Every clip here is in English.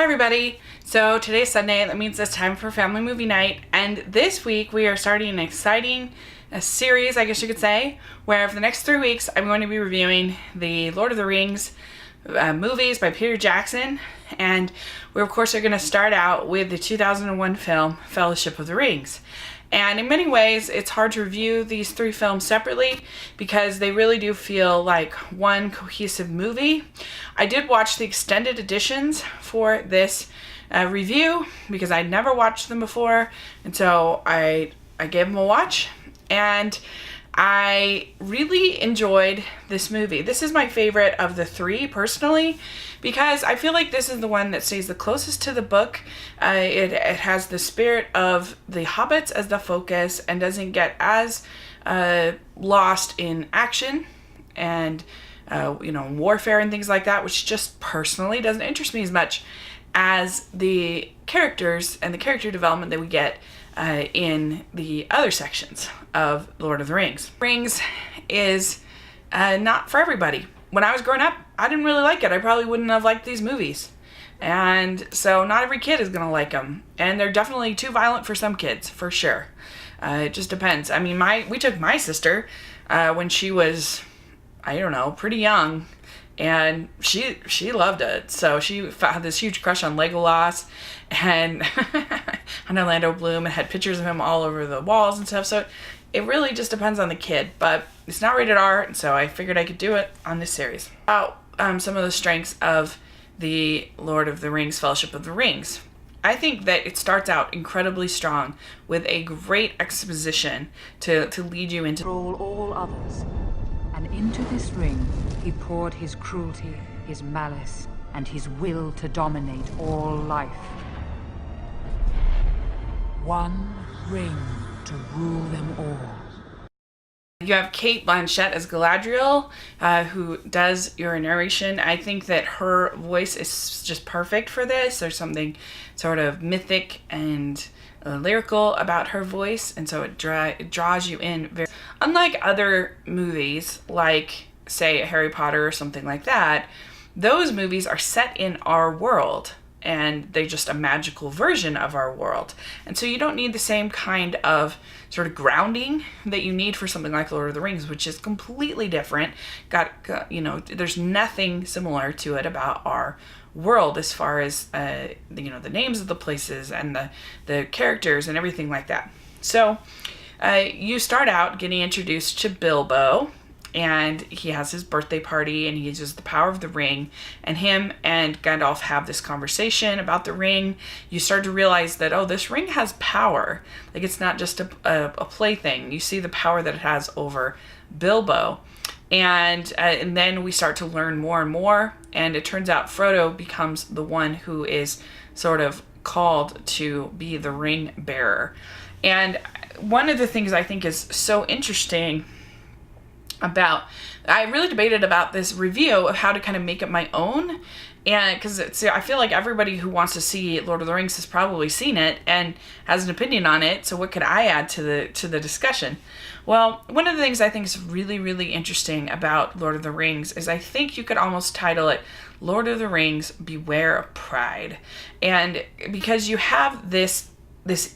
everybody. So today's Sunday, that means it's time for family movie night, and this week we are starting an exciting series, I guess you could say, where for the next 3 weeks I'm going to be reviewing the Lord of the Rings movies by Peter Jackson, and we of course are going to start out with the 2001 film Fellowship of the Rings. And in many ways, it's hard to review these 3 films separately because they really do feel like one cohesive movie. I did watch the extended editions for this review because I'd never watched them before, and so I gave them a watch, and I really enjoyed this movie. This is my favorite of the 3 personally, because I feel like this is the one that stays the closest to the book. It has the spirit of the Hobbits as the focus and doesn't get as lost in action and warfare and things like that, which just personally doesn't interest me as much as the characters and the character development that we get in the other sections of Lord of the Rings. Rings is not for everybody. When I was growing up, I didn't really like it. I probably wouldn't have liked these movies. And so not every kid is going to like them. And they're definitely too violent for some kids, for sure. It just depends. I mean, we took my sister when she was, pretty young. And she loved it. So she had this huge crush on Legolas and on Orlando Bloom, and had pictures of him all over the walls and stuff. So it really just depends on the kid. But it's not rated R, and so I figured I could do it on this series. About some of the strengths of the Lord of the Rings, Fellowship of the Rings. I think that it starts out incredibly strong with a great exposition to lead you into all others. And into this ring he poured his cruelty, his malice, and his will to dominate all life. One ring to rule them all. You have Cate Blanchett as Galadriel, who does your narration. I think that her voice is just perfect for this. There's something sort of mythic and lyrical about her voice, and so it draws you in. Unlike other movies, like, say, Harry Potter or something like that, those movies are set in our world, and they're just a magical version of our world. And so you don't need the same kind of sort of grounding that you need for something like Lord of the Rings, which is completely different. There's nothing similar to it about our world as far as the names of the places and the characters and everything like that. So you start out getting introduced to Bilbo, and he has his birthday party, and he uses the power of the ring, and him and Gandalf have this conversation about the ring. You start to realize that, this ring has power. Like, it's not just a plaything. You see the power that it has over Bilbo. And then we start to learn more and more, and it turns out Frodo becomes the one who is sort of called to be the ring bearer. And one of the things I think is so interesting I really debated about this review of how to kind of make it my own, and because I feel like everybody who wants to see Lord of the Rings has probably seen it and has an opinion on it, so what could I add to the discussion? Well, one of the things I think is really, really interesting about Lord of the Rings is I think you could almost title it Lord of the Rings, Beware of Pride. And because you have this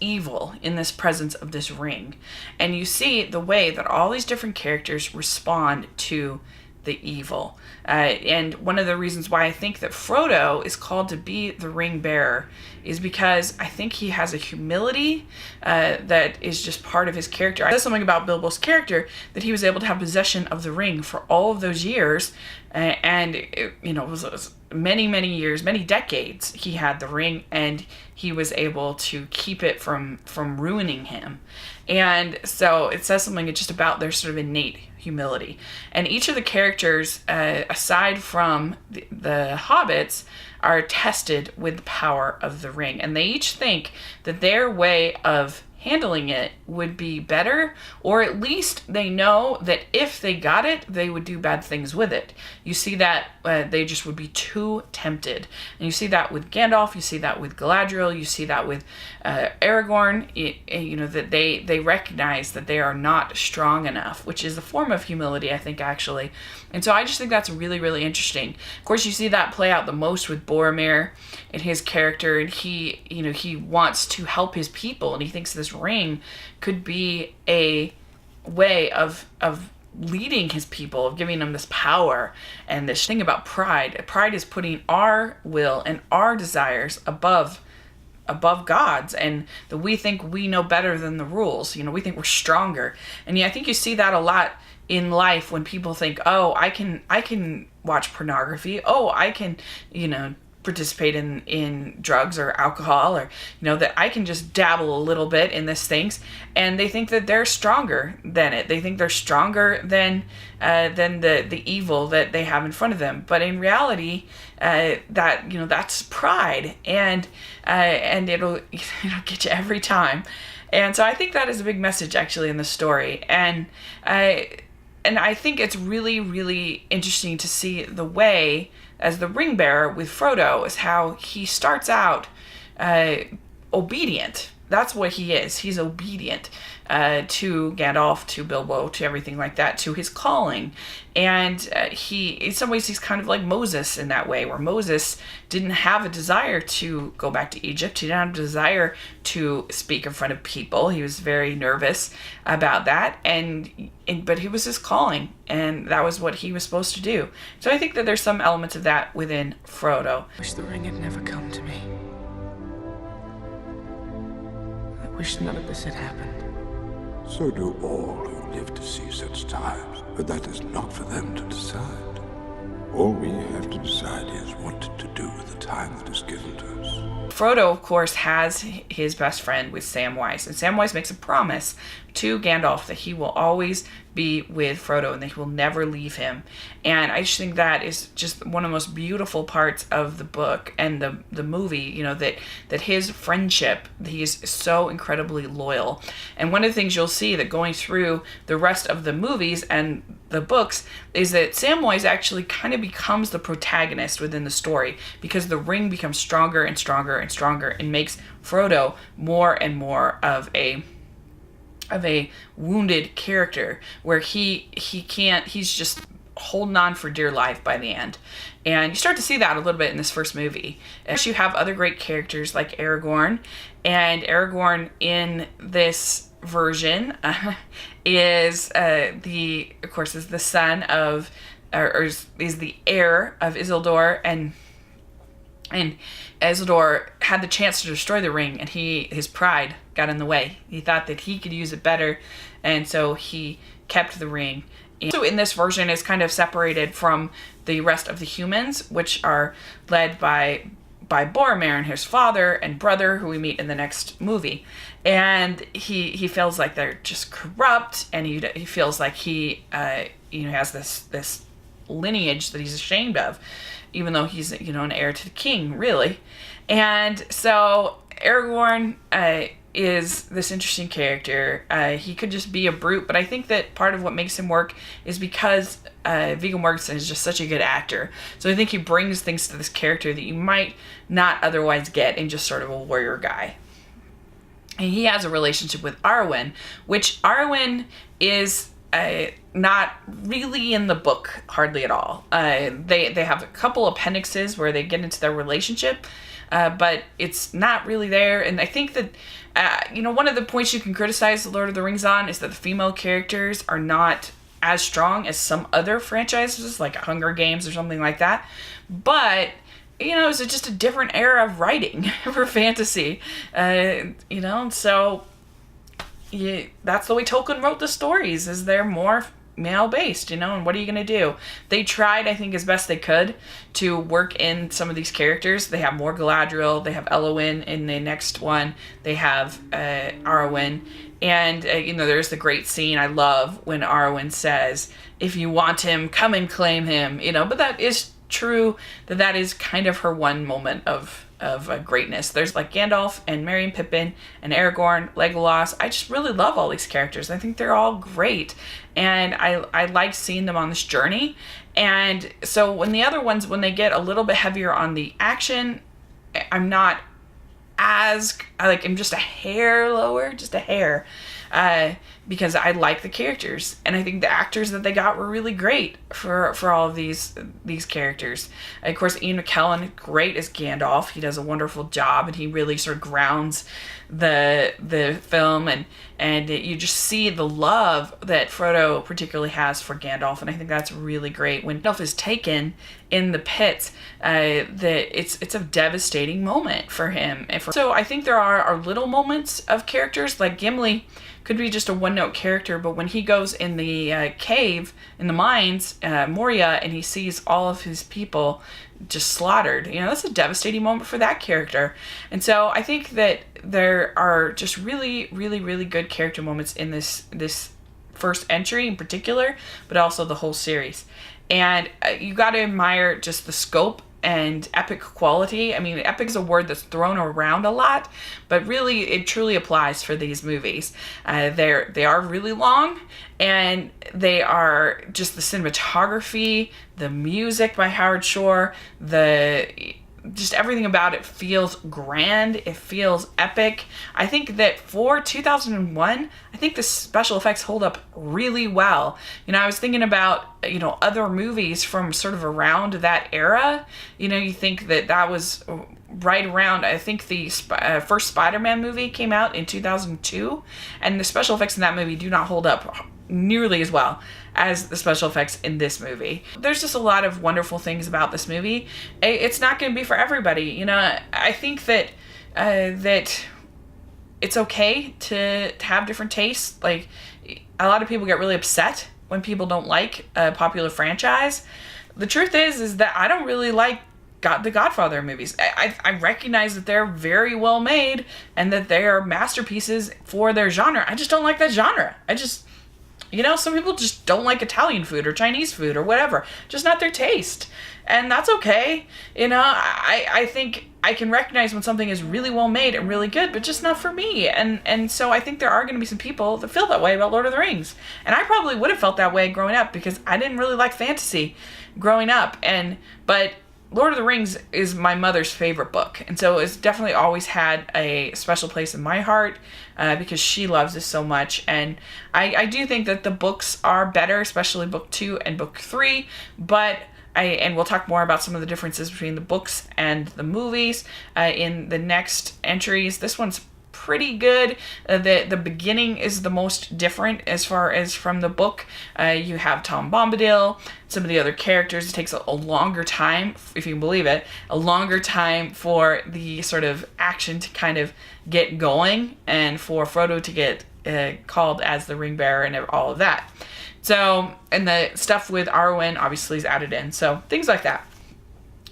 evil in this presence of this ring, and you see the way that all these different characters respond to the evil. And one of the reasons why I think that Frodo is called to be the ring bearer is because I think he has a humility that is just part of his character. I said something about Bilbo's character, that he was able to have possession of the ring for all of those years, and it was many, many years, many decades he had the ring, and he was able to keep it from ruining him. And so it says something just about their sort of innate humility. And each of the characters, aside from the hobbits, are tested with the power of the ring. And they each think that their way of handling it would be better, or at least they know that if they got it, they would do bad things with it. You see that they just would be too tempted. And you see that with Gandalf, you see that with Galadriel, you see that with Aragorn, that they recognize that they are not strong enough, which is a form of humility, I think, actually. And so I just think that's really, really interesting. Of course, you see that play out the most with Boromir and his character, and he wants to help his people, and he thinks this ring could be a way of leading his people, of giving them this power. And this thing about pride is putting our will and our desires above God's, and that we think we know better than the rules. We think we're stronger. And I think you see that a lot in life when people think, oh, I can watch pornography, oh, I can participate in drugs or alcohol, or that I can just dabble a little bit in these things, and they think that they're stronger than it. They think they're stronger than the evil that they have in front of them. But in reality, that's pride, and it'll get you every time. And so I think that is a big message actually in the story, and I think it's really, really interesting to see the way, as the ring bearer with Frodo, is how he starts out obedient. That's what he is. He's obedient to Gandalf, to Bilbo, to everything like that, to his calling. And in some ways, he's kind of like Moses in that way, where Moses didn't have a desire to go back to Egypt. He didn't have a desire to speak in front of people. He was very nervous about that. But it was his calling, and that was what he was supposed to do. So I think that there's some elements of that within Frodo. I wish the ring had never come to me. I wish none of this had happened. So do all who live to see such times, but that is not for them to decide. All we have to decide is what to do with the time that is given to us. Frodo, of course, has his best friend with Samwise, and Samwise makes a promise to Gandalf that he will always be with Frodo and that he will never leave him. And I just think that is just one of the most beautiful parts of the book and the movie, that his friendship, he is so incredibly loyal. And one of the things you'll see that going through the rest of the movies and the books is that Samwise actually kind of becomes the protagonist within the story, because the ring becomes stronger and stronger and stronger and makes Frodo more and more of a wounded character, where he's just holding on for dear life by the end. And you start to see that a little bit in this first movie. And you have other great characters like Aragorn, and Aragorn in this version is the son of, or is the heir of Isildur, and Isildur had the chance to destroy the ring, and his pride got in the way. He thought that he could use it better, and so he kept the ring. And so in this version is kind of separated from the rest of the humans, which are led by Boromir and his father and brother, who we meet in the next movie. And he feels like they're just corrupt, and he feels like he has this lineage that he's ashamed of, even though he's an heir to the king, really. And so Aragorn is this interesting character. He could just be a brute, but I think that part of what makes him work is because Viggo Mortensen is just such a good actor. So I think he brings things to this character that you might not otherwise get in just sort of a warrior guy. And he has a relationship with Arwen, which Arwen is not really in the book hardly at all. They have a couple appendixes where they get into their relationship, but it's not really there. And I think that one of the points you can criticize The Lord of the Rings on is that the female characters are not as strong as some other franchises, like Hunger Games or something like that. But it's just a different era of writing for fantasy, so that's the way Tolkien wrote the stories, is they're more male-based, and what are you going to do? They tried, I think, as best they could to work in some of these characters. They have more Galadriel, they have Eowyn in the next one, they have Arwen, and, there's the great scene I love when Arwen says, if you want him, come and claim him, but that is true, that is kind of her one moment of greatness. There's like Gandalf and Merry and Pippin and Aragorn, Legolas. I just really love all these characters. I think they're all great, and I like seeing them on this journey. And so when the other ones, when they get a little bit heavier on the action, I'm not as, I'm just a hair lower, just a hair, because I like the characters, and I think the actors that they got were really great for all of these characters. Of course, Ian McKellen, great as Gandalf. He does a wonderful job, and he really sort of grounds the film, and you just see the love that Frodo particularly has for Gandalf, and I think that's really great. When Gandalf is taken in the pits, it's a devastating moment for him. So I think there are little moments of characters, like Gimli could be just a one-note character, but when he goes in the cave, in the mines, Moria, and he sees all of his people just slaughtered, that's a devastating moment for that character. And so I think that there are just really, really, really good character moments in this first entry in particular, but also the whole series. And you got to admire just the scope and epic quality. I mean, epic is a word that's thrown around a lot, but really it truly applies for these movies. They are really long, and they are just the cinematography, the music by Howard Shore, just everything about it feels grand. It feels epic. I think that for 2001, I think the special effects hold up really well. I was thinking about, other movies from sort of around that era. You think that was right around, I think the first Spider-Man movie came out in 2002, and the special effects in that movie do not hold up nearly as well as the special effects in this movie. There's just a lot of wonderful things about this movie. It's not going to be for everybody. I think that that it's okay to have different tastes. Like, a lot of people get really upset when people don't like a popular franchise. The truth is that I don't really like the Godfather movies. I recognize that they're very well made and that they are masterpieces for their genre. I just don't like that genre. Some people just don't like Italian food or Chinese food or whatever. Just not their taste. And that's okay. I think I can recognize when something is really well made and really good, but just not for me. And so I think there are going to be some people that feel that way about Lord of the Rings. And I probably would have felt that way growing up, because I didn't really like fantasy growing up. But Lord of the Rings is my mother's favorite book, and so it's definitely always had a special place in my heart, because she loves this so much. And I do think that the books are better, especially book 2 and book 3, and we'll talk more about some of the differences between the books and the movies in the next entries. This one's pretty good. The beginning is the most different as far as from the book. You have Tom Bombadil, some of the other characters. It takes a longer time, if you can believe it, a longer time for the sort of action to kind of get going, and for Frodo to get called as the ring bearer and all of that. So, and the stuff with Arwen obviously is added in. So things like that.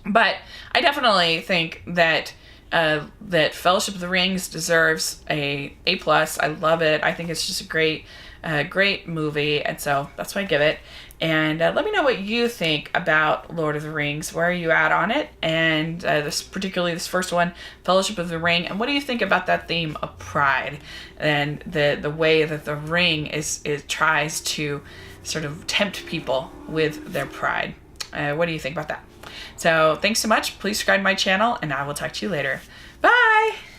But I definitely think that that Fellowship of the Rings deserves a A+. I love it. I think it's just a great movie, and so that's why I give it. And let me know what you think about Lord of the Rings. Where are you at on it? And particularly this first one, Fellowship of the Ring. And what do you think about that theme of pride and the way that the ring tries to sort of tempt people with their pride? What do you think about that? So thanks so much. Please subscribe to my channel, and I will talk to you later. Bye!